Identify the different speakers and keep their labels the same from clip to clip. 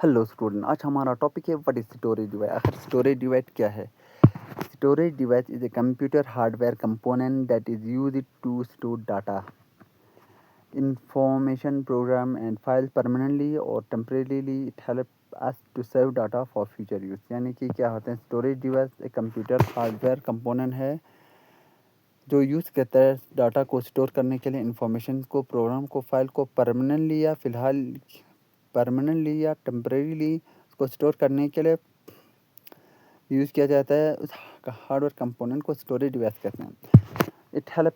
Speaker 1: Hello student, आज हमारा topic है व्हाट इज स्टोरेज डिवाइस। आखिर स्टोरेज डिवाइस क्या है? Storage device is a computer hardware component that is used to store data, information, program and files permanently or temporarily. It helps us to save data for future use. यानी कि क्या होते हैं? Storage device एक computer hardware component है जो use करता है डाटा को स्टोर करने के लिए, इंफॉर्मेशन को, प्रोग्राम को, फाइल को परमानेंटली या टेम्परेरीली उसको स्टोर करने के लिए यूज़ किया जाता है। उस हार्डवेयर कंपोनेंट को स्टोरेज डिवाइस कहते हैं। It help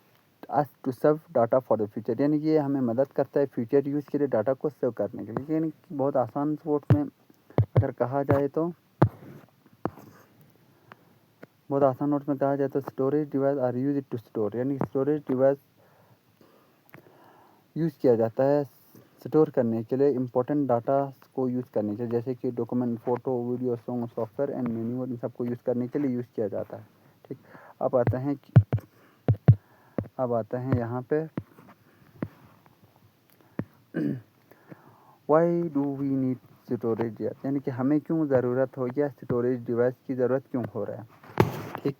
Speaker 1: us to save data for the future, यानी कि ये हमें मदद करता है फ्यूचर यूज़ के लिए डाटा को सेव करने के लिए। यानी कि बहुत आसान वर्ड में अगर कहा जाए तो storage device are use to store, यानी स्टोरेज डिवाइस यूज़ किया जाता है स्टोर करने के लिए, इंपॉर्टेंट डाटा को यूज़ करने के लिए, जैसे कि document, photo, video, song, software and menu, इन सबको यूज़ करने के लिए यूज़ किया जाता है। ठीक, अब आते हैं यहाँ पे why do we need storage device, यानी कि हमें क्यों ज़रूरत हो गया स्टोरेज डिवाइस की ज़रूरत क्यों हो रहा है। ठीक,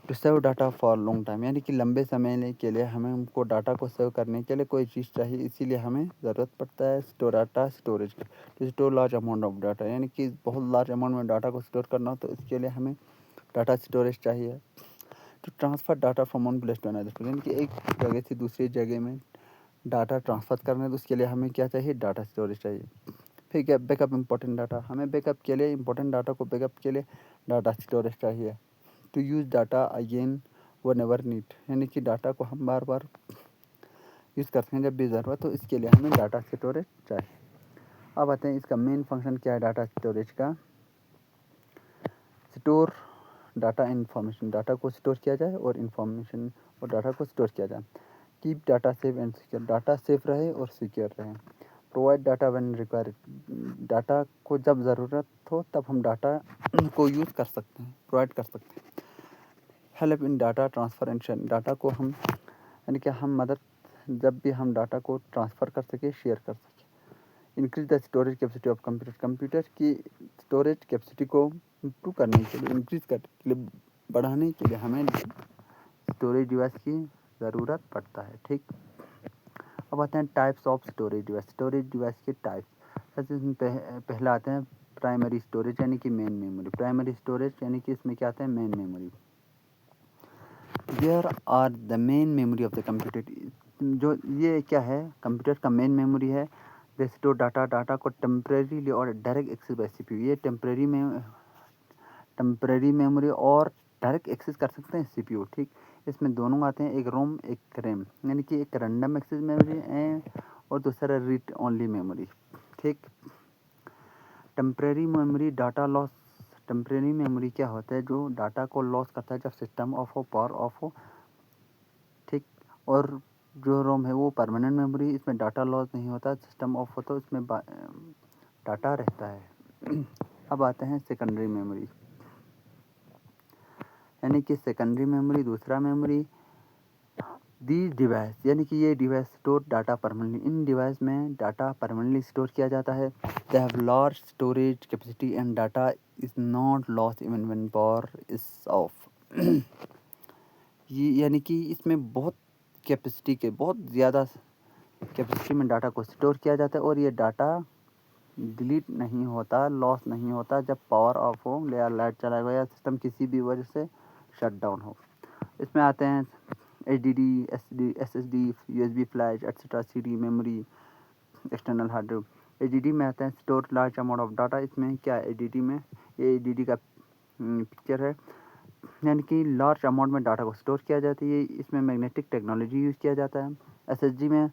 Speaker 1: to save data for long time, यानी कि लंबे समय के लिए हमें उनको डाटा को सेव करने के लिए कोई चीज़ चाहिए, इसीलिए हमें ज़रूरत पड़ता है डाटा स्टोरेज की। To store large amount of data, यानी कि बहुत लार्ज अमाउंट में डाटा को स्टोर करना हो तो इसके लिए हमें डाटा स्टोरेज चाहिए। To transfer data from one place to another place, यानी कि एक जगह से दूसरी जगह में डाटा ट्रांसफ़र करना है तो उसके लिए हमें क्या चाहिए? डाटा स्टोरेज चाहिए। फिर क्या? बैकअप इंपॉर्टेंट डाटा, हमें बैकअप के लिए इंपॉर्टेंट डाटा को बैकअप के लिए डाटा स्टोरेज चाहिए। To use data again whenever need, यानी कि डाटा को हम बार बार यूज़ करते हैं जब भी ज़रूरत हो, इसके लिए हमें डाटा स्टोरेज चाहिए। अब आते हैं इसका मेन फंक्शन क्या है डाटा स्टोरेज का। स्टोर डाटा इन्फॉर्मेशन, डाटा को स्टोर किया जाए और इन्फॉर्मेशन और डाटा को स्टोर किया जाए। Keep data safe and secure, data safe रहे और सिक्योर रहे। Provide data when required, data को जब ज़रूरत हो तब हम डाटा को यूज़ कर सकते हैं, प्रोवाइड कर सकते हैं। Help in data transfer and share, data को हम यानी कि हम मदद जब भी हम डाटा को ट्रांसफ़र कर सकें, शेयर कर सकें। Increase the storage capacity of computer की स्टोरेज कैपेसिटी को इम्प्रूव करने के लिए, इंक्रीज करने के लिए, बढ़ाने के लिए हमें स्टोरेज डिवाइस की ज़रूरत पड़ता है। ठीक, अब आते हैं types of storage device. Storage device के टाइप्स, सबसे पहला आते हैं प्राइमरी स्टोरेज, यानी कि मेन मेमोरी। प्राइमरी स्टोरेज यानी कि इसमें क्या आता है? Main memory. There are the main memory of the computer, जो ये क्या है? कंप्यूटर का मेन मेमोरी है। दे स्टोर डाटा को टेम्परेरीली और डायरेक्ट एक्सेस बाय सीपीयू, ये टेम्परेरी मेमोरी और डायरेक्ट एक्सेस कर सकते हैं सीपीयू। ठीक, इसमें दोनों आते हैं, एक रोम एक रैम, यानी कि एक रैंडम एक्सेस मेमोरी है और दूसरा रीड ओनली मेमोरी। ठीक, temporary memory data loss, temporary memory क्या होता है? जो डाटा को लॉस करता है जब सिस्टम ऑफ हो, पावर ऑफ हो। ठीक, और जो रोम है वो परमानेंट मेमोरी, इसमें डाटा लॉस नहीं होता, सिस्टम ऑफ हो तो इसमें डाटा रहता है। अब आते हैं सेकेंडरी मेमोरी, यानी कि सेकेंडरी मेमोरी दूसरा मेमोरी। दी डिवाइस, यानी कि ये डिवाइस स्टोर डाटा परमानेंटली, इन डिवाइस में डाटा परमानेंटली स्टोर किया जाता है। They have large storage capacity and data is not lost even when power is of. ये यानी कि इसमें बहुत ज़्यादा कैपेसिटी में डाटा को स्टोर किया जाता है और ये डाटा डिलीट नहीं होता, लॉस नहीं होता जब पावर ऑफ हो या लाइट चला गया या सिस्टम किसी भी वजह से शट डाउन हो। इसमें आते हैं HDD, SSD, USB flash etcetera, CD memory, external hard drive. HDD में आते हैं store large amount of data. इसमें क्या है HDD में? ये HDD का पिक्चर है, यानी कि लार्ज अमाउंट में डाटा को स्टोर किया जाता है। इसमें मैग्नेटिक टेक्नोलॉजी यूज़ किया जाता है। SSD में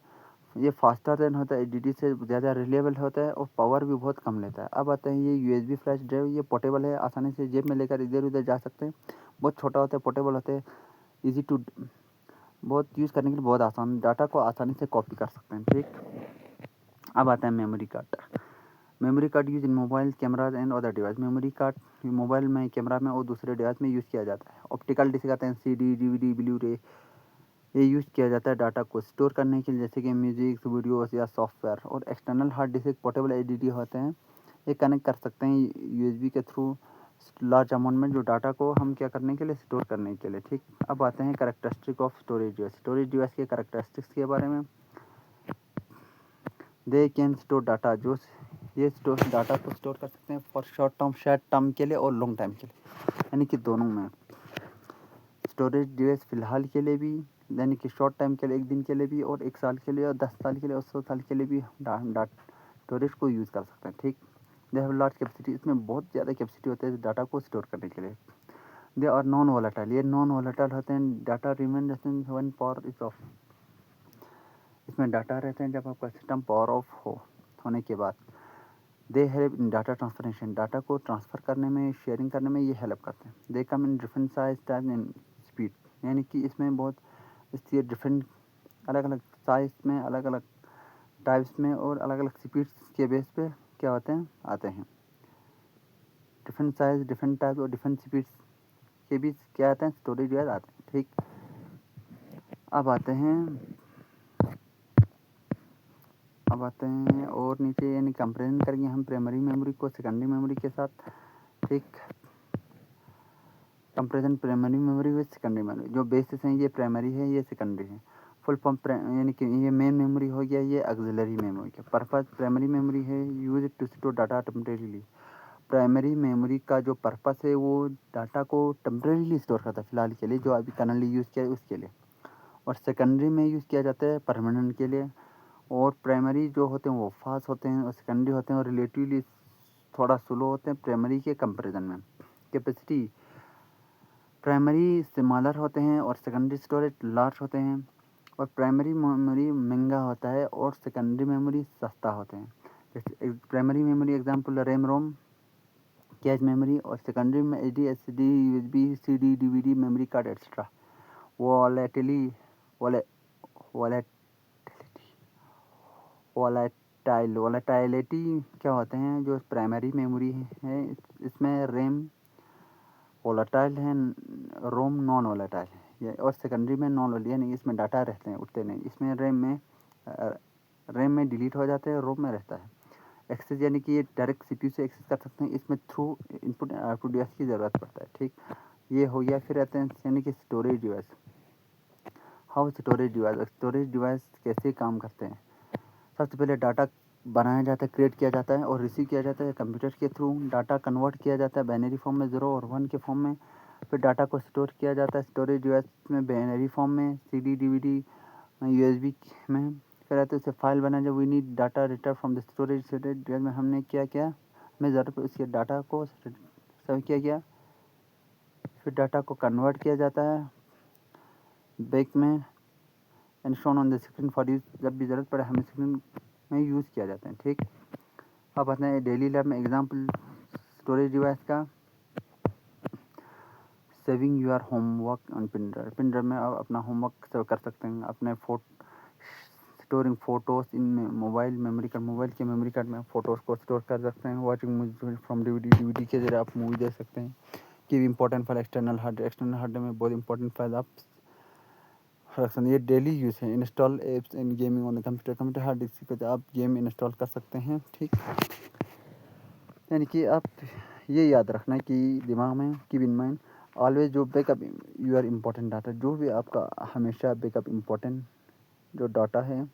Speaker 1: ये फास्टर देन होता है, HDD से ज़्यादा रिलायबल होता है और पावर भी बहुत कम लेता है। अब आते हैं ये USB फ्लैश ड्राइव, ये पोर्टेबल है, आसानी से जेब में लेकर इधर उधर जा सकते हैं। बहुत छोटा होता है, पोर्टेबल होते हैं, ईजी टू, बहुत यूज़ करने के लिए बहुत आसान, डाटा को आसानी से कॉपी कर सकते हैं। ठीक, अब आता है memory card. Memory card use in mobile cameras and other device, memory card mobile में, कैमरा में और दूसरे डिवाइस में यूज़ किया जाता है। ऑप्टिकल डिस्क आते हैं, CD, DVD, ब्लू रे, ये यूज़ किया जाता है डाटा को स्टोर करने के लिए, जैसे कि म्यूजिक, वीडियोस या सॉफ्टवेयर। और external hard disk portable HDD होते हैं, ये कनेक्ट कर सकते हैं USB के थ्रू लार्ज अमाउंट में जो डाटा को हम क्या करने के लिए, स्टोर करने के लिए। ठीक, अब आते हैं characteristic of storage device. Storage device के कैरेक्टरिस्टिक्स के बारे में। दे कैन स्टोर डाटा, जो ये स्टोर डाटा को स्टोर कर सकते हैं फॉर शॉर्ट टर्म के लिए और लॉन्ग टाइम के लिए, यानी कि दोनों में। स्टोरेज डिवाइस फ़िलहाल के लिए भी, यानी कि शॉर्ट टाइम के लिए 1 दिन के लिए भी, और 1 साल के लिए और 10 साल के लिए और 100 साल के लिए भी स्टोरेज को यूज़ कर सकते हैं। ठीक, दे हैव लार्ज कैपेसिटी, इसमें बहुत ज़्यादा कैपेसिटी होती है डाटा को स्टोर करने के लिए। दे आर नॉन वोलेटाइल, ये नॉन वोलेटाइल होते हैं। Data remain one power is of, इसमें डाटा रहते हैं जब आपका सिस्टम पावर ऑफ होने के बाद। They help in data transferation, data को ट्रांसफ़र करने में, शेयरिंग करने में ये हेल्प करते हैं। They come in different size, time and speed, यानी कि इसमें बहुत इसलिए डिफरेंट अलग अलग साइज में, अलग अलग टाइप्स में और अलग अलग स्पीड्स के बेस पे क्या होते हैं, आते हैं। डिफरेंट साइज, डिफरेंट टाइप और डिफरेंट स्पीड्स के बीच क्या आते हैं, स्टोरेज डिवाइस आते हैं। ठीक, अब आते हैं और नीचे, यानी कंपेरिजन करेंगे हम प्राइमरी मेमोरी को सेकेंडरी मेमोरी के साथ। ठीक, comparison primary memory with secondary memory, जो बेसिस हैं ये प्राइमरी है, ये सेकेंडरी है। फुल फॉर्म, यानी कि ये मेन मेमोरी हो गया, ये ऑक्सिलरी मेमोरी का पर्पस। प्राइमरी मेमोरी है use to store data temporarily, primary memory का जो पर्पस है वो डाटा को टेम्परेरीली स्टोर करता है फ़िलहाल के लिए, जो अभी करंटली यूज़ किया है उसके लिए। और सेकेंडरी में यूज़ किया जाता है परमानेंट के लिए। और प्राइमरी जो होते हैं वो फास्ट होते हैं और सेकेंडरी होते हैं और रिलेटिवली थोड़ा स्लो होते हैं प्राइमरी के कंपैरिजन में। कैपेसिटी, प्राइमरी स्मॉलर होते हैं और सेकेंडरी स्टोरेज लार्ज होते हैं। और प्राइमरी मेमोरी महंगा होता है और सेकेंडरी मेमोरी सस्ता होते हैं। जैसे primary memory example RAM ROM, cache memory, और सेकेंडरी में HD SSD USB CD DVD memory card extra. वॉलेटिली वॉलेटिलिटी क्या होते हैं, जो प्राइमरी मेमोरी है इसमें रैम वॉलेटाइल है, रोम नॉन वॉलेटाइल है। और सेकेंडरी में नॉन वॉलेटाइल, यानी इसमें डाटा रहते हैं, उठते नहीं। इसमें रैम में डिलीट हो जाते हैं, रोम में रहता है। एक्सेस, यानी कि ये डायरेक्ट CPU से एक्सेस कर सकते हैं, इसमें थ्रू इनपुट आउटपुट डिवाइस की ज़रूरत पड़ता है। ठीक, ये हो गया। फिर आते हैं यानी कि storage device. How storage device कैसे काम करते हैं। सबसे पहले डाटा बनाया जाता है, क्रिएट किया जाता है और रिसीव किया जाता है कंप्यूटर के थ्रू। डाटा कन्वर्ट किया जाता है बाइनरी फॉर्म में 0 और 1 के फॉर्म में। फिर डाटा को स्टोर किया जाता है स्टोरेज डिवाइस में बाइनरी फॉर्म में, CD DVD USB में। फिर आते उसे फाइल बना, जब we need data return from the storage device में हमने क्या किया, हमें ज़रूरत उसके डाटा को सेव किया गया। फिर डाटा को कन्वर्ट किया जाता है बैक में and shown on the screen for use, जब भी ज़रूरत पड़े हमें स्क्रीन में यूज़ किया जाता है। ठीक, अब आते हैं डेली लाइफ में एग्जांपल स्टोरेज डिवाइस का। Saving your homework on Pindar, Pindar में आप अपना होमवर्क सेव कर सकते हैं। अपने स्टोरिंग फ़ोटोज़ इन मोबाइल मेमोरी कार्ड, मोबाइल के मेमोरी कार्ड में फ़ोटोज़ को स्टोर कर सकते हैं। वॉचिंग मूवी फ्रॉम DVD के ज़रिए आप मूवी देख सकते हैं। कि इंपॉर्टेंट फाइल एक्सटर्नल हार्ड में बहुत इंपॉर्टेंट फाइल आप रख सकते हैं। ये डेली यूज़ है। Install apps in gaming on the computer hard disk पे आप गेम इंस्टॉल कर सकते हैं। ठीक, यानी कि आप ये याद रखना कि दिमाग में कीप इन माइंड ऑलवेज, जो बैकअप यूर इम्पोर्टेंट डाटा, जो भी आपका हमेशा बैकअप इम्पोर्टेंट जो डाटा है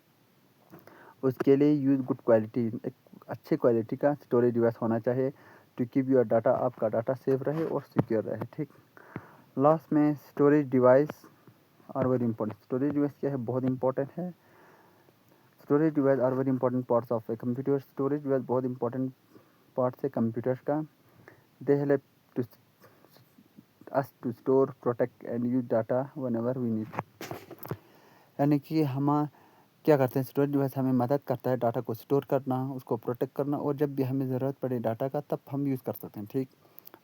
Speaker 1: उसके लिए यूज़ गुड क्वालिटी, एक अच्छे क्वालिटी का स्टोरेज डिवाइस होना चाहिए टू कीप योर डाटा, आपका डाटा सेफ रहे और सिक्योर रहे। ठीक, लास्ट में storage device are very important. Storage device क्या है, बहुत इंपॉर्टेंट है। Storage device are very important parts of a computer. Storage device बहुत इंपॉर्टेंट पार्ट्स है कंप्यूटर का। They help to us to store, protect and use data whenever we need, यानी कि हम क्या करते हैं, स्टोरेज डिवाइस हमें मदद करता है डाटा को स्टोर करना, उसको प्रोटेक्ट करना, और जब भी हमें ज़रूरत पड़े डाटा का तब हम यूज़ कर सकते हैं। ठीक,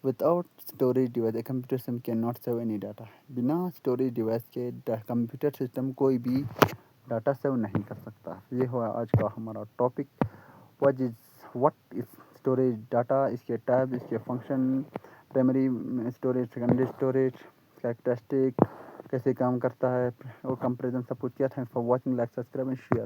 Speaker 1: without storage device a computer system can not save any data, बिना स्टोरेज डिवाइस के कंप्यूटर सिस्टम कोई भी डाटा सेव नहीं कर सकता। ये हुआ आज का हमारा topic, what is storage data, इसके टाइप, इसके function, primary storage, secondary storage, characteristic, कैसे काम करता है और कंपेरिजन सब कुछ किया। Thanks for watching, like, subscribe and share.